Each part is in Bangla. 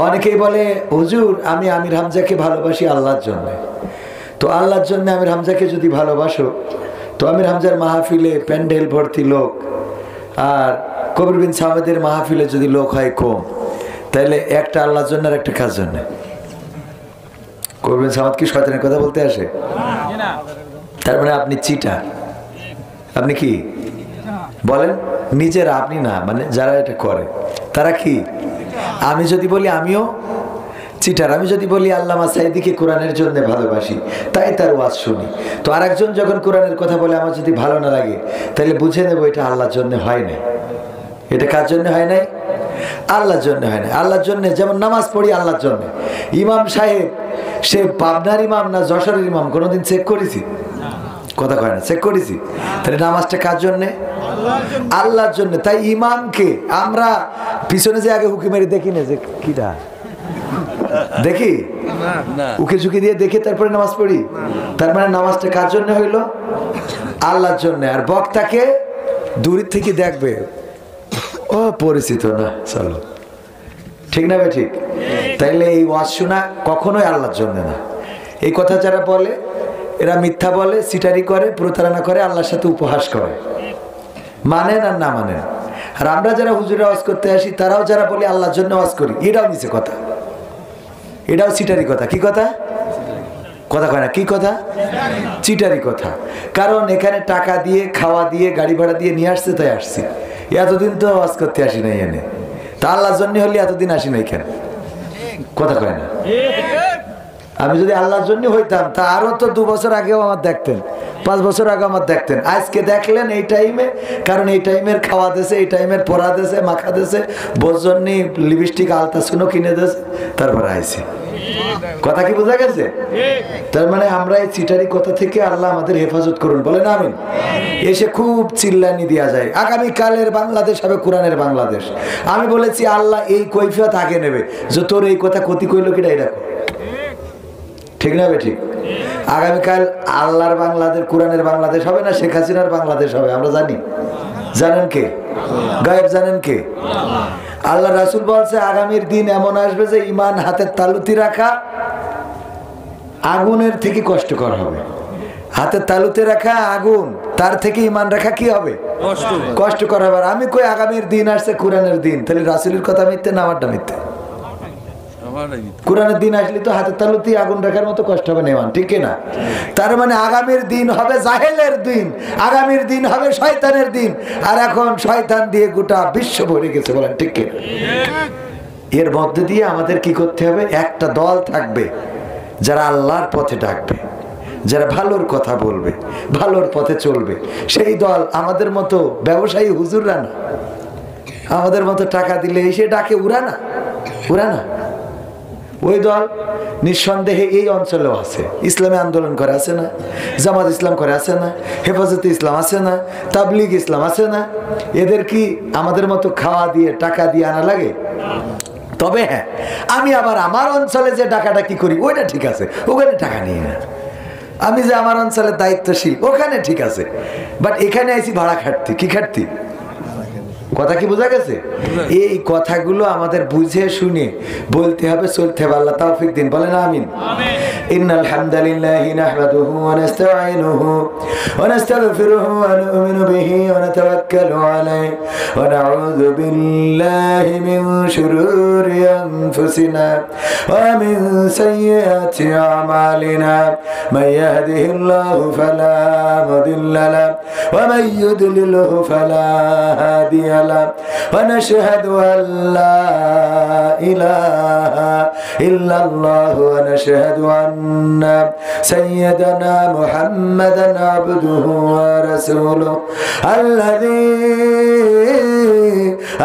অনেকেই বলে হুজুর আমি আমির হামজাকে ভালোবাসি আল্লাহর জন্য। তো আল্লাহর জন্য আমির হামজাকে যদি ভালোবাসো, তো আমির হামজার মাহফিলে প্যান্ডেল ভর্তি লোক, আর কবির বিন সামাদের মাহফিলে যদি লোক হয় কম, তাহলে একটা আল্লাহর জন্য আর একটা কার জন্য? কবির বিন সামাদ কি শয়তানের কথা বলতে আসে? তার মানে আপনি চিটার। আপনি কি বলেন? নিজেরা, আপনি না, মানে যারা এটা করে তারা কি? আমি যদি বলি আমিও চিটার, আমি যদি বলি আল্লামা সাঈদীকে কোরআনের জন্য ভালোবাসি, তাই তার ওয়াজ শুনি, তো আরেকজন যখন কোরআনের কথা বলে আমার যদি ভালো না লাগে, তাহলে বুঝে নেবো এটা আল্লাহর জন্য হয় নাই। এটা কার জন্য হয় নাই? আল্লাহর জন্য হয় না। আল্লাহর জন্য যেমন নামাজ পড়ি আল্লাহর জন্য। ইমাম সাহেব সে পাবনার ইমাম না যশোরের ইমাম কোনোদিন চেক করেছি? কথা কয় না, চেক করেছি। তাহলে নামাজটা কার জন্য? আল্লাহর জন্য। তাই ইমামকে আমরা পিছনে যে আগে হুকি মেরে দেখি না যে কিটা দেখি, উকে ঝুঁকি দিয়ে দেখে তারপরে নামাজ পড়ি। তার মানে নামাজটা কার জন্য হইলো? আল্লাহর জন্য। আর বক্তাকে দূর থেকে দেখবে, ও পরিচিত না, চলো, ঠিক না ভাই? ঠিক। তাইলে এই ওয়াজ শোনা কখনোই আল্লাহর জন্য না। এই কথা যারা বলে এরা মিথ্যা বলে, সিটারি করে, প্রতারণা করে, আল্লাহর সাথে উপহাস করে, মানেন আর না মানেন। আর আমরা যারা হুজুরে ওয়াজ করতে আসি তারাও যারা বলি আল্লাহর জন্য ওয়াজ করি, এটাও মিছে কথা, এটাও চিটারি কথা। কি কথা? কথা কয় না, কি কথা? চিটারি কথা। কারণ এখানে টাকা দিয়ে, খাওয়া দিয়ে, গাড়ি ভাড়া দিয়ে নিয়ে আসছে, তাই আসছি। এতদিন তো ওয়াজ করতে আসি নাই এনে, তা আল্লাহর জন্য হলে এতদিন আসি নাই কেন? কথা কয় না। আমি যদি আল্লাহর জন্য হইতাম তা আরো তো 2 বছর আগেও আমার দেখতেন, 5 বছর আগে আমার দেখতেন। আজকে দেখলেন এই টাইমে, কারণ এই টাইমের খাওয়া দেশে, এই টাইমের পড়া দেশে, মাখা দেশে, বোঝনি লিপস্টিক আলতা শুনো কিনে দেশে, তারপরে আইসি। কথা কি বোঝা গেছে? তার মানে আমরা এই চিটারি কথা থেকে আল্লাহ আমাদের হেফাজত করুন, বলেন আমিন। এসে খুব চিল্লানি দেওয়া যায়, আগামীকালের বাংলাদেশ হবে কোরআনের বাংলাদেশ। আমি বলেছি আল্লাহ এই কৈফিয়ত আগে নেবে যে তোর এই কথা ক্ষতি কইলো কিনা, এটা ঠিক না? ঠিক। আগামীকাল আল্লাহর বাংলাদেশ, কোরআনের বাংলাদেশ হবে না, শেখ হাসিনার বাংলাদেশ হবে, আমরা জানি। জানেন কে? গায়েব জানেন কে? আল্লাহ রাসূল বলছে আগামীর দিন এমন আসবে যে ইমান হাতের তালুতে রাখা আগুনের থেকে কষ্টকর হবে। হাতের তালুতে রাখা আগুন, তার থেকে ইমান রাখা কি হবে? কষ্টকর হবে। আমি কই আগামীর দিন আসছে কোরআনের দিন, তাহলে রাসূলের কথা মিথ্যে না আমারটা মিথ্যে? কোরআনের দিন আসলে তো হাতের তালুতে আগুন রাখার মতো কষ্ট হবে না, ঠিক না? তার মানে আগামীর দিন হবে জাহেলের দিন, আগামীর দিন হবে শয়তানের দিন। আর এখন শয়তান দিয়ে গোটা বিশ্ব ভরে গেছে, বলেন ঠিক কিনা? এর মধ্যে দিয়ে আমাদের কি করতে হবে? একটা দল থাকবে যারা আল্লাহর পথে ডাকবে, যারা ভালোর কথা বলবে, ভালোর পথে চলবে। সেই দল আমাদের মতো ব্যবসায়ী হুজুররা না, আমাদের মতো টাকা দিলে এসে ডাকে উড়া না, উড়া না। ওই দল নিঃসন্দেহে এই অঞ্চলেও আছে, ইসলামী আন্দোলন করে আছে না, জামাত ইসলাম করে আছে না, হেফাজতে ইসলাম আছে না, তাবলিগ ইসলাম আছে না। এদের কি আমাদের মতো খাওয়া দিয়ে, টাকা দিয়ে আনা লাগে? তবে হ্যাঁ, আমি আবার আমার অঞ্চলে যে ডাকাডাকি করি ওইটা ঠিক আছে, ওখানে টাকা নিয়ে না। আমি যে আমার অঞ্চলের দায়িত্বশীল ওখানে ঠিক আছে, বাট এখানে আইছি ভাড়া খাটতি। কি খাটতি? কথা কি বোঝা গেছে? এই কথাগুলো আমাদের বুঝে শুনে বলতে হবে, চলতে হবে। আল্লাহ তৌফিক দিন, বলেন আমিন। ইন্নাল হামদালিল্লাহি নাহমাদুহু ওয়া নাস্তাঈনুহু ওয়া নাস্তাগফিরুহু ওয়া নু'মিনু বিহি ওয়া নাতাওয়াক্কালু আলাইহি ওয়া নাউযু বিল্লাহি মিন শুরুরি আনফুসিনা ওয়া মিন সাইয়্যাতি আমালিনা মান ইয়াহদিহিল্লাহু ফালা মুদিল্লা লাহু ওয়া মান ইউদ্লিলহু ফালা হাদিয়া له ونشهد أن لا إله إلا الله ونشهد أن سيدنا محمدا عبده ورسوله الذي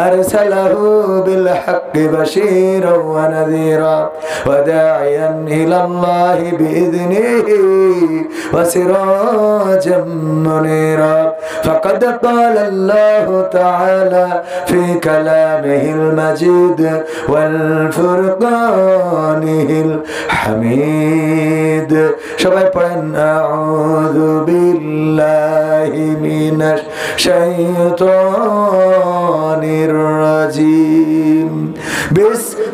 أرسله بالحق بشيرا ونذيرا وداعيا إلى الله بإذنه وسراجا منيرا فقد قال الله تعالى في كلامه المجيد والفرقانه الحميد সবাই পড়েন আউযু বিল্লাহি মিনাশ শাইতানির রাজিম বিসমিল্লাহির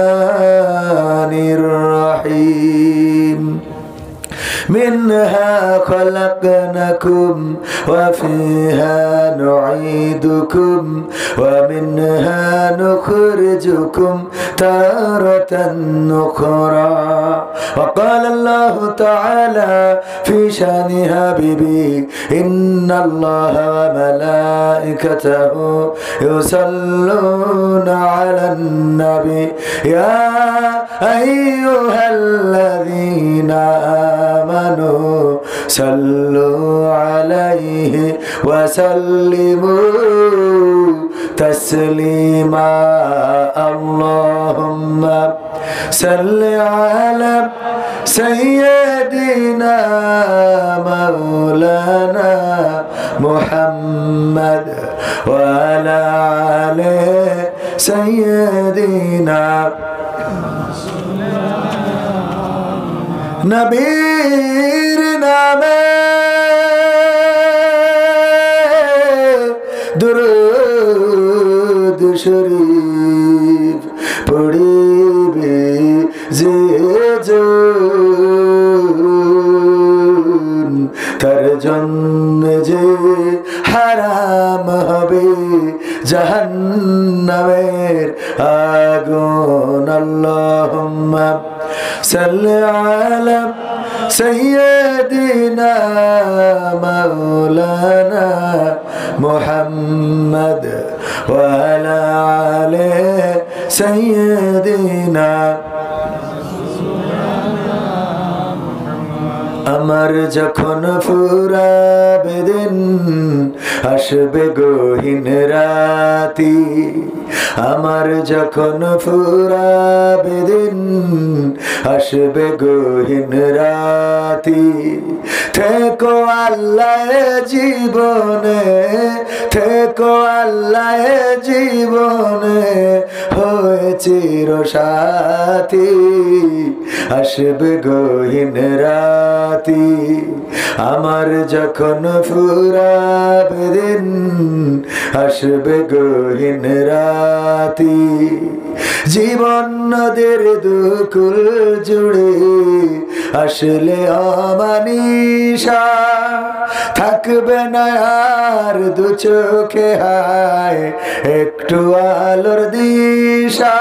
রহমানির রহিম منها خلقناكم وفيها نعيدكم ومنها نخرجكم تارة أخرى وقال الله تعالى في شان حبيبي إن الله وملائكته يصلون على النبي يا أيها الذين آمنوا صلوا عليه وسلموا تسليما اللهم صل على سيدنا مولانا محمد وعلى آله سيدنا নবীর নামে দুরূদ শরীফ পড়িবে যে জন তার জন্য যে হারাম হবে জাহান্নামের আগুন আল্লাহুম্মা সাল্লি আলা সাইয়্যিদিনা মাওলানা মুহাম্মদ ওয়া আলা আলি সাইয়্যিদিনা আমার যখন ফুরাবে দিন আসবে গহীন রাতি আমার যখন ফুরাবে দিন আসবে গহীন রাতি থেকো আল্লাহ জীবনে থেকো আল্লাহ জীবনে হয়ে চির সাথী আসবে গহীন রাতি আমার যখন ফুরাবে দিন আসবে গহীন রাতি জীবন নদের দুকুল জুড়ে আসলে অমানিশা থাকবে না আর দু চোখে হায় একটু আলোর দিশা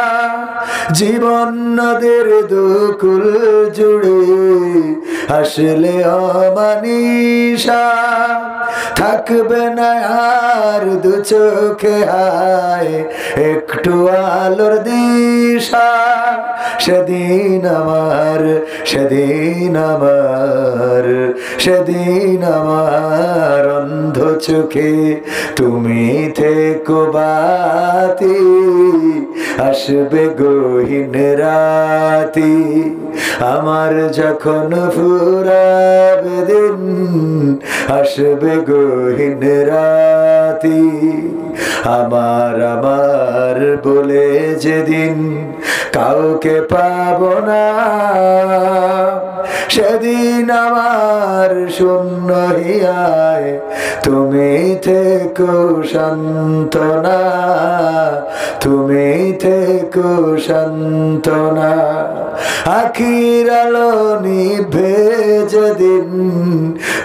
জীবন নদের দুকুল জুড়ে আসলে অমানিশা থাকবে না আর দু চোখে হায় একটু আলোর দিশা সেদিন আমার সেদিন আমার সেদিন আমার অন্ধ চোখে তুমি থেকো বাতি আসবে গহীন রাতি আমার যখন ফুরাবে দিন আসবে গহীন রাতি আমার আমার বলে যেদিন কাউকে পাবো না সেদিন আমার শূন্য হিয়ায় তুমি থেকো সান্ত্বনা তুমি থেকো সান্ত্বনা আখির আলো নিভে যেদিন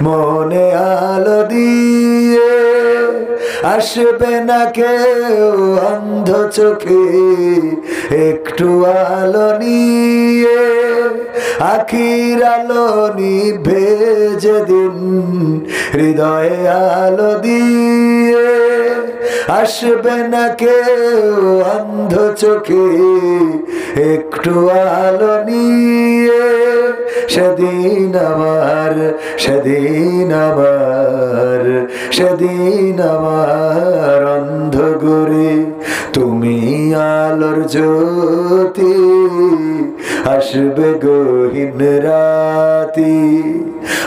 মনে আলো দিয়ে আসবে না কেউ অন্ধ চোখে একটু আলো নিয়ে আখির আলো নিভে যেদিন হৃদয়ে আলো দিয়ে আসবে না কেউ অন্ধ চোখে একটু আলো নিয়ে সেদিন আমার সেদিন আমার সেদিন আমার অন্ধ করে তুমি আলোর জ্যোতি আসবে গহীন রাতি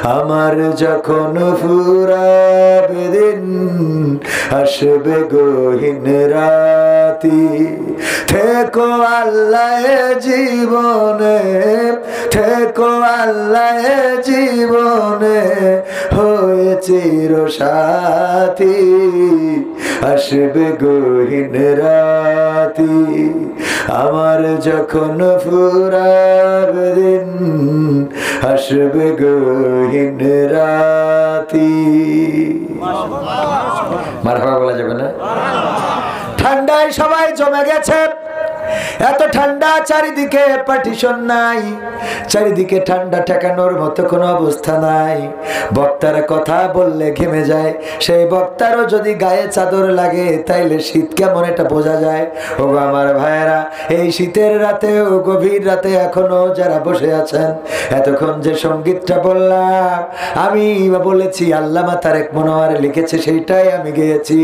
আমার যখন ফুরাবে দিন আসবে গহীন রাতি থেকো আল্লাহ জীবনে থেকো আল্লাহ জীবনে হয়ে চির সাথী আসবে গহীন রাতি আমার যখন ফুরাবে দিন আসবে গহীন রাতি মারহাবা বলা যাবে না ঠান্ডায় সবাই জমে গেছে এত ঠান্ডা চারিদিকে পার্টিশন নাই চারিদিকে ঠান্ডা ঠেকানোর মতো কোনো অবস্থা নাই বক্তার কথা বললে ঘেমে যায় সেই বক্তারও যদি গায়ে চাদর লাগে তাইলে শীত কেমন এটা বোঝা যায় ও আমার ভাইয়েরা এই শীতের রাতে ও গভীর রাতে এখনো যারা বসে আছেন এতক্ষণ যে সঙ্গীতটা বললাম আমি বলেছি আল্লামা তারেক মনোয়ার লিখেছে সেইটাই আমি গেয়েছি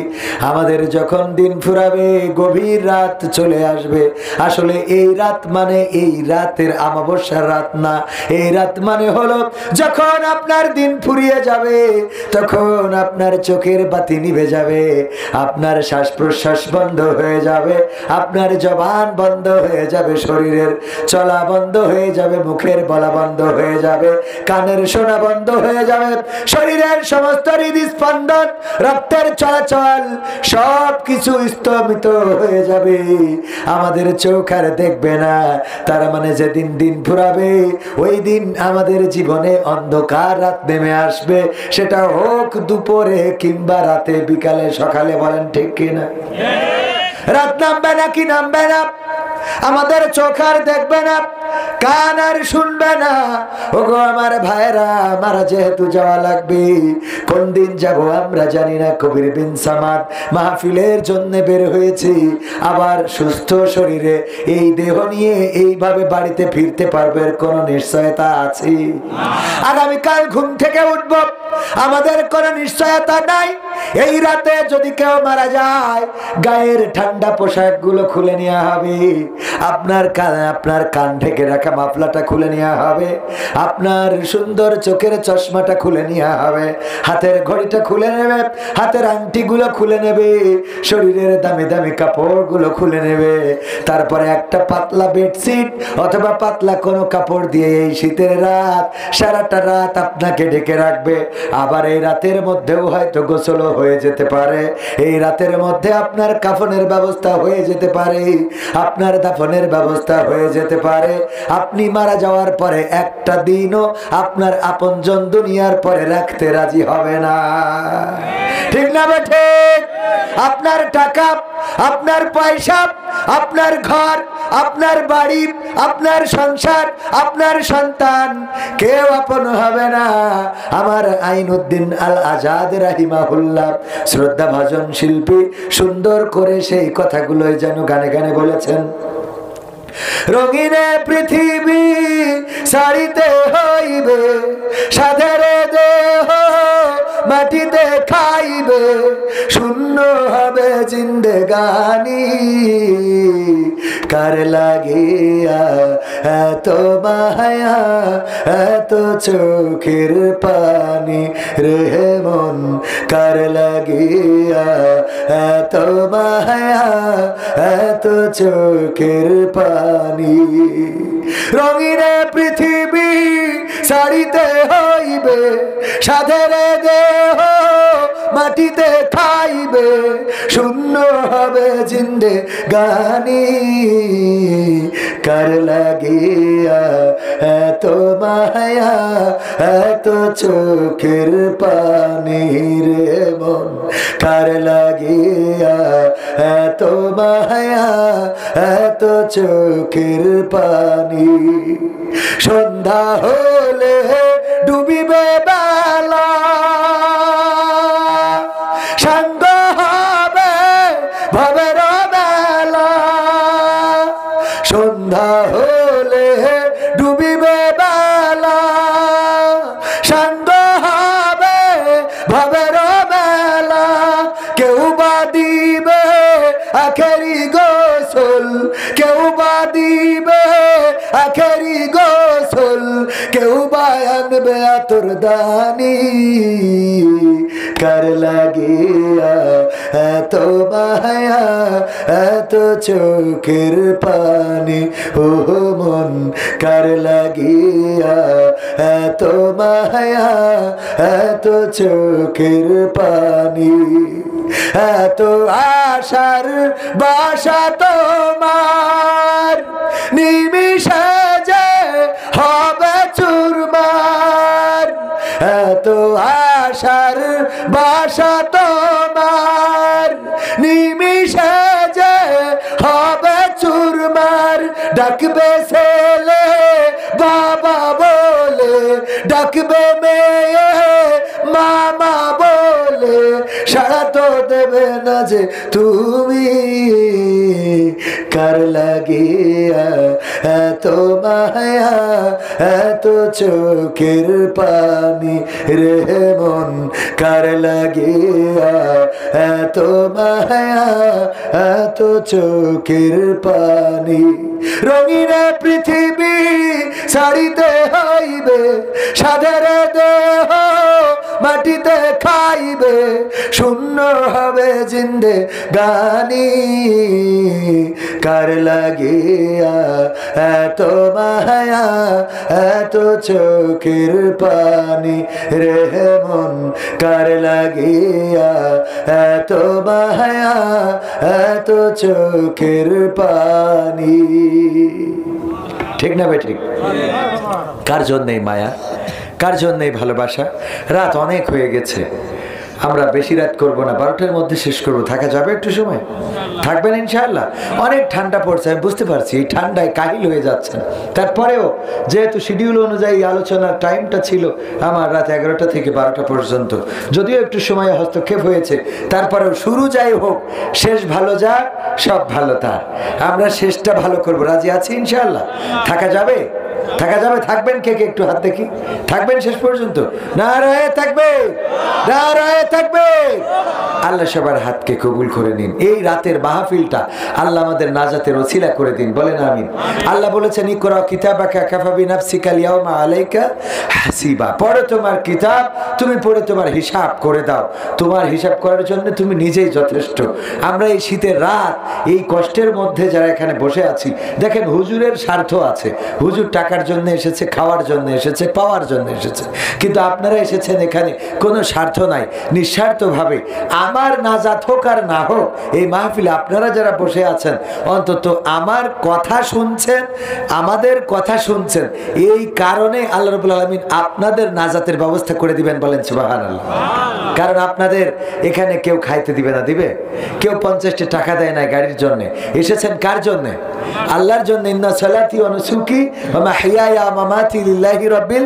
আমাদের যখন দিন ফুরাবে গভীর রাত চলে আসবে আসলে এই রাত মানে এই রাতের অমাবস্যার রাত না এই রাত মানে হলো যখন আপনার দিন ফুরিয়ে যাবে তখন আপনার চোখের বাতি নিভে যাবে আপনার শ্বাস প্রশ্বাস বন্ধ হয়ে যাবে আপনার জবান বন্ধ হয়ে যাবে শরীরের চলা বন্ধ হয়ে যাবে মুখের বলা বন্ধ হয়ে যাবে কানের শোনা বন্ধ হয়ে যাবে শরীরের সমস্ত হৃদস্পন্দন রক্তের চলাচল সব কিছু স্তম্ভিত হয়ে যাবে আমাদের চোখ আর দেখবে না তার মানে যেদিন দিন ফুরাবে ওই দিন আমাদের জীবনে অন্ধকার রাত নেমে আসবে সেটা হোক দুপুরে কিংবা রাতে বিকালে সকালে বলেন ঠিক কিনা রাত নামবে না কি নামবে না আমাদের চোখ আর দেখবে না কান আর শুনবে না ওগো আমার ভাইরা মারা যেহেতু যাওয়া লাগবে কোন দিন যাব আমরা জানি না কবির বিন সামাদ মাহফিলের জন্য বের হয়েছি আবার সুস্থ শরীরে এই দেহ নিয়ে এইভাবে বাড়িতে ফিরতে পারবে কোনো নিশ্চয়তা আছে আগামীকাল ঘুম থেকে উঠব আমাদের কোনো নিশ্চয়তা নাই এই রাতে যদি কেউ মারা যায় গায়ের ঠান্ডা পোশাকগুলো খুলে নেওয়া হবে আপনার কান ঢেকে রাখা মাফলাটা খুলে নেওয়া হবে আপনার সুন্দর চোখের চশমাটা খুলে নেওয়া হবে হাতের ঘড়িটা খুলে নেবে হাতের আংটিগুলো খুলে নেবে শরীরের দামি দামি কাপড়গুলো খুলে নেবে তারপরে একটা পাতলা বেডশিট অথবা পাতলা কোনো কাপড় দিয়ে এই শীতের রাত সারাটা রাত আপনাকে ঢেকে রাখবে আবার এই রাতের মধ্যেও হয়তো গোসলও হয়ে যেতে পারে এই রাতের মধ্যে আপনার কাফনের ব্যবস্থা হয়ে যেতে পারে আপনার দাফনের ব্যবস্থা হয়ে যেতে পারে আপনি মারা যাওয়ার পরে একটা দিনও আপনার আপনজন দুনিয়ার পরে রাখতে রাজি হবে না ঠিক না বেঠে আপনার টাকা আপনার পয়সা আপনার ঘর আপনার বাড়ি আপনার সংসার আপনার সন্তান কেউ আপন হবে না আমার আইনউদ্দিন আল আজাদ রাহিমাহুল্লাহ শ্রদ্ধা ভাজন শিল্পী সুন্দর করে সেই কথাগুলোই যেন গানে গানে বলেছেন রঙিনে পৃথিবী সারিতে হইবে সাধের দেহ মাটিতে খাইবে শূন্য হবে জিন্দেগানি কার লাগিয়া এত মায়া এত চোখের পানি রে মন কার লাগিয়া এত মায়া এত চোখের পানি রঙিনে পৃথিবী সারিতে হইবে সাধের দেহ মাটিতে খাইবে শূন্য হবে জিন্দেগানি কার লাগিয়া এত মায়া এত চোখের পানি রে মন কার লাগিয়া এত মায়া এত চোখের পানি সন্ধ্যা হলে ডুবিবে বেলা সাঙ্গ হবে ভবের বেলা সন্ধ্যা হলে ডুবিবে বেলা সাঙ্গ হবে ভবের বেলা কেউ বা দিবে আখেরি গোসল কেউ বা দিবে আখেরি গোসল কেউ বা আনবে আতর দানি কার লাগিয়া এত মায়া এত চোখের পানি ও মন কার লাগিয়া এত মায়া এত চোখের পানি এত আশার বাসা তোমার নিমিষে যে হবে চুরমার এত আশার বাসা তোমার নিমিষে যে হবে চুরমার ডাকবে ছেলে বাবা বলে ডাকবে মেয়ে মামা বলে সাড়া তো দেবে না যে তুমি কার লাগিয়া এত মায়া এত চোখের পানি রে মন কার লাগিয়া এত মায়া এত চোখের পানি রঙিন পৃথিবী ছাড়িতে হইবে সাধের দেহ মাটিতে খাইবে শূন্য হবে জিন্দে গানি কার লাগিয়া এত মায়া এত চোখের পানি রে মন কার লাগিয়া এত মায়া এত চোখের পানি ঠিক না ভাই ঠিক কার জন্যই মায়া কার জন্যই ভালোবাসা রাত অনেক হয়ে গেছে আমরা বেশি রাত করব না 12টার মধ্যে শেষ করব থাকা যাবে একটু সময় থাকবেন ইনশাআল্লাহ অনেক ঠান্ডা পড়ছে আমি বুঝতে পারছি এই ঠান্ডায় কাহিল হয়ে যাচ্ছেন তারপরেও যেহেতু শিডিউল অনুযায়ী আলোচনার টাইমটা ছিল আমার রাত 11টা থেকে 12টা পর্যন্ত যদিও একটু সময় হস্তক্ষেপ হয়েছে তারপরেও শুরু যাই হোক শেষ ভালো যাক সব ভালো তার আমরা শেষটা ভালো করব রাজি আছি ইনশাআল্লাহ থাকা যাবে থাকবেন কে কে একটু হাত দেখি থাকবেন শেষ পর্যন্ত নারায়ে তাকবীর নারায়ে তাকবীর আল্লাহ সবার হাতকে কবুল করে নিন এই রাতের মাহফিলটা আল্লাহ আমাদের নাজাতের ওসিলা করে দিন বলেন আমিন আল্লাহ বলেছেন ইকরা কিতাবাকা কাফা বিনাফসিকা আল-ইয়াওমা আলাইকা হাসিবা পড়ো তোমার কিতাব তুমি পড়ে তোমার হিসাব করে দাও তোমার হিসাব করার জন্য তুমি নিজেই যথেষ্ট আমরা এই শীতের রাত এই কষ্টের মধ্যে যারা এখানে বসে আছি দেখেন হুজুরের স্বার্থ আছে হুজুর টাকার জন্য এসেছে খাওয়ার জন্য এসেছে পাওয়ার জন্য এসেছে কিন্তু আপনারা এসেছেন এখানে কোনো স্বার্থ নাই নিঃস্বার্থভাবে আমার নাজাত হোক আর না হোক এই মাহফিলে আপনারা যারা বসে আছেন অন্তত আমার কথা শুনছেন আমাদের কথা শুনছেন এই কারণে আল্লাহ রাব্বুল আলামিন আপনাদের নাজাতের ব্যবস্থা করে দিবেন বলেন সুবহানাল্লাহ কারণ আপনাদের এখানে কেউ খাইতে দিবে না দিবে কেউ 50টা টাকা দেয় না গাড়ির জন্য এসেছেন কার জন্য আল্লাহর জন্য ইন্না সালাতি ওয়া নুসুকি ওয়া মাহইয়ায়া ওয়া মামাতি লিল্লাহি রাব্বিল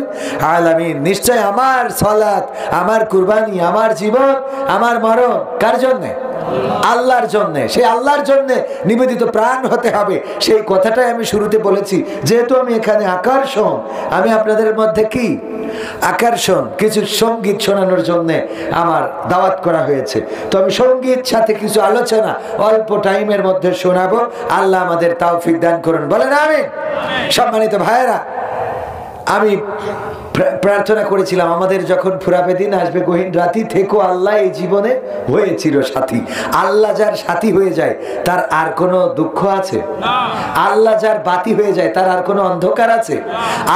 আলামিন নিশ্চয় আমার সালাত আমার কুরবানি আমার জীবন আমার মরণ কার জন্য আল্লাহর জন্য সেই আল্লাহর জন্য নিবেদিত প্রাণ হতে হবে সেই কথাটাই আমি শুরুতে বলেছি যেহেতু আমি এখানে আকর্ষণ আমি আপনাদের মধ্যে কি আকর্ষণ কিছু সঙ্গীত শোনানোর জন্য আমার দাওয়াত করা হয়েছে তো আমি সঙ্গীত সাথে কিছু আলোচনা অল্প টাইমের মধ্যে শোনাবো আল্লাহ আমাদের তৌফিক দান করুন বলেন আমিন সম্মানিত ভাইয়েরা আমি প্রার্থনা করেছিলাম আমাদের যখন ফুরাবে দিন আসবে গহীন রাতি থেকো আল্লাহ এই জীবনে হয়েছিল সাথী আল্লাহ যার সাথী হয়ে যায় তার আর কোনো দুঃখ আছে আল্লাহ যার বাতি হয়ে যায় তার আর কোনো অন্ধকার আছে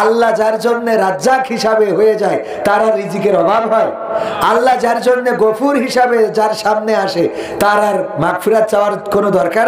আল্লাহ যার জন্য রাজ্জাক হিসাবে হয়ে যায় তার আর রিজিকের অভাব হয় আল্লাহ যার জন্য গফুর হিসাবে যার সামনে আসে তার আর মাগফিরাত চাওয়ার কোনো দরকার